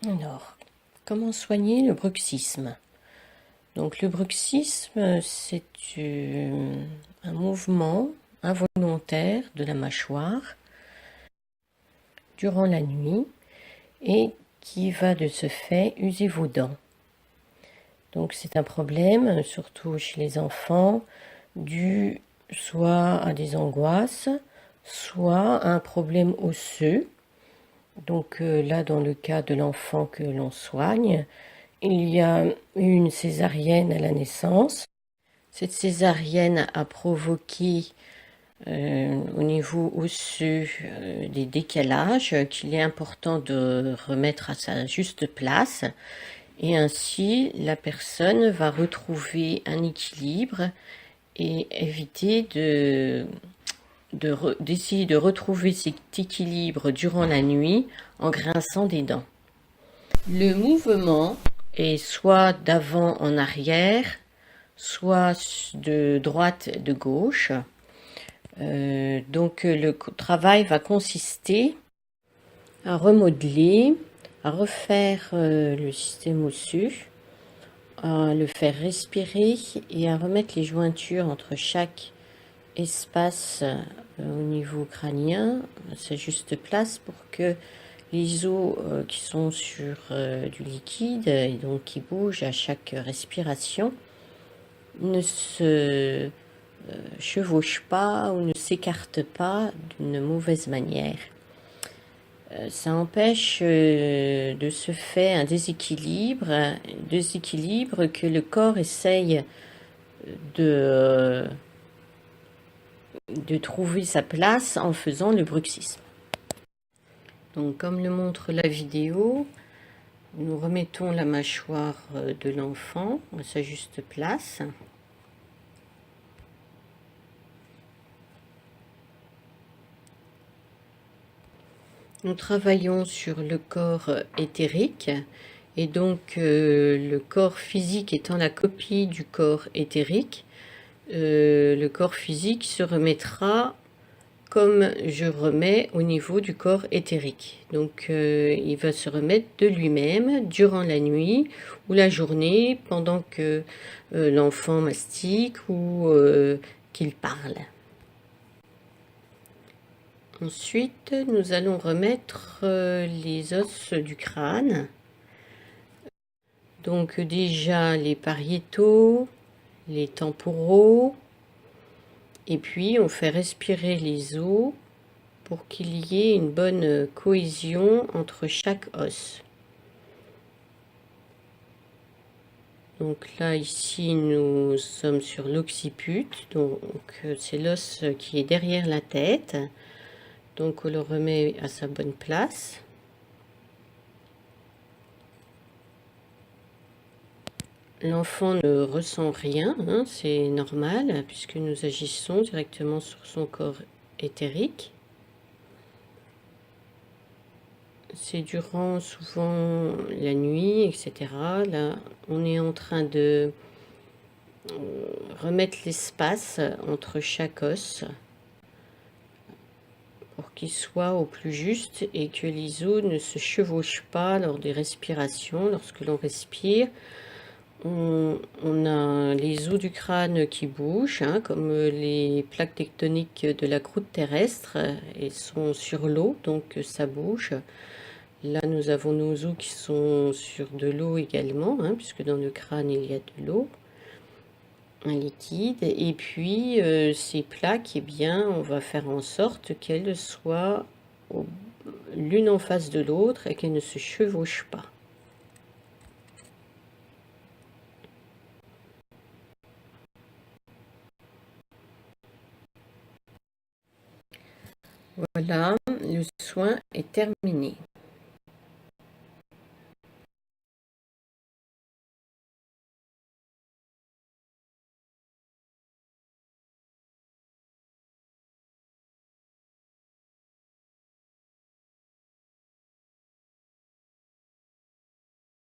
Alors, comment soigner le bruxisme? Donc, le bruxisme, c'est un mouvement involontaire de la mâchoire durant la nuit et qui va de ce fait user vos dents. Donc, c'est un problème, surtout chez les enfants, dû soit à des angoisses, soit à un problème osseux. Donc là, dans le cas de l'enfant que l'on soigne, il y a eu une césarienne à la naissance. Cette césarienne a provoqué au niveau osseux des décalages qu'il est important de remettre à sa juste place. Et ainsi, la personne va retrouver un équilibre et éviter d'essayer de retrouver cet équilibre durant la nuit en grinçant des dents. Le mouvement est soit d'avant en arrière, soit de droite de gauche. Donc le travail va consister à remodeler, à refaire le système osseux, à le faire respirer et à remettre les jointures entre chaque espace au niveau crânien à sa juste place pour que les os qui sont sur du liquide et donc qui bougent à chaque respiration ne se chevauchent pas ou ne s'écartent pas d'une mauvaise manière. Ça empêche de ce fait un déséquilibre que le corps essaye de trouver sa place en faisant le bruxisme. Donc, comme le montre la vidéo, nous remettons la mâchoire de l'enfant à sa juste place. Nous travaillons sur le corps éthérique et donc le corps physique étant la copie du corps éthérique, le corps physique se remettra comme je remets au niveau du corps éthérique. Donc il va se remettre de lui-même durant la nuit ou la journée pendant que l'enfant mastique ou qu'il parle. Ensuite, nous allons remettre les os du crâne. Donc déjà les pariétaux, les temporaux, et puis on fait respirer les os pour qu'il y ait une bonne cohésion entre chaque os. Donc là, ici, nous sommes sur l'occiput, donc c'est l'os qui est derrière la tête. Donc on le remet à sa bonne place. L'enfant ne ressent rien, hein, c'est normal, puisque nous agissons directement sur son corps éthérique. C'est durant souvent la nuit, etc. Là, on est en train de remettre l'espace entre chaque os pour qu'il soit au plus juste et que les os ne se chevauchent pas lors des respirations. Lorsque l'on respire, on a les os du crâne qui bougent, hein, comme les plaques tectoniques de la croûte terrestre. Elles sont sur l'eau, donc ça bouge. Là, nous avons nos os qui sont sur de l'eau également, hein, puisque dans le crâne, il y a de l'eau, un liquide. Et puis, ces plaques, eh bien, on va faire en sorte qu'elles soient l'une en face de l'autre et qu'elles ne se chevauchent pas. Voilà, le soin est terminé.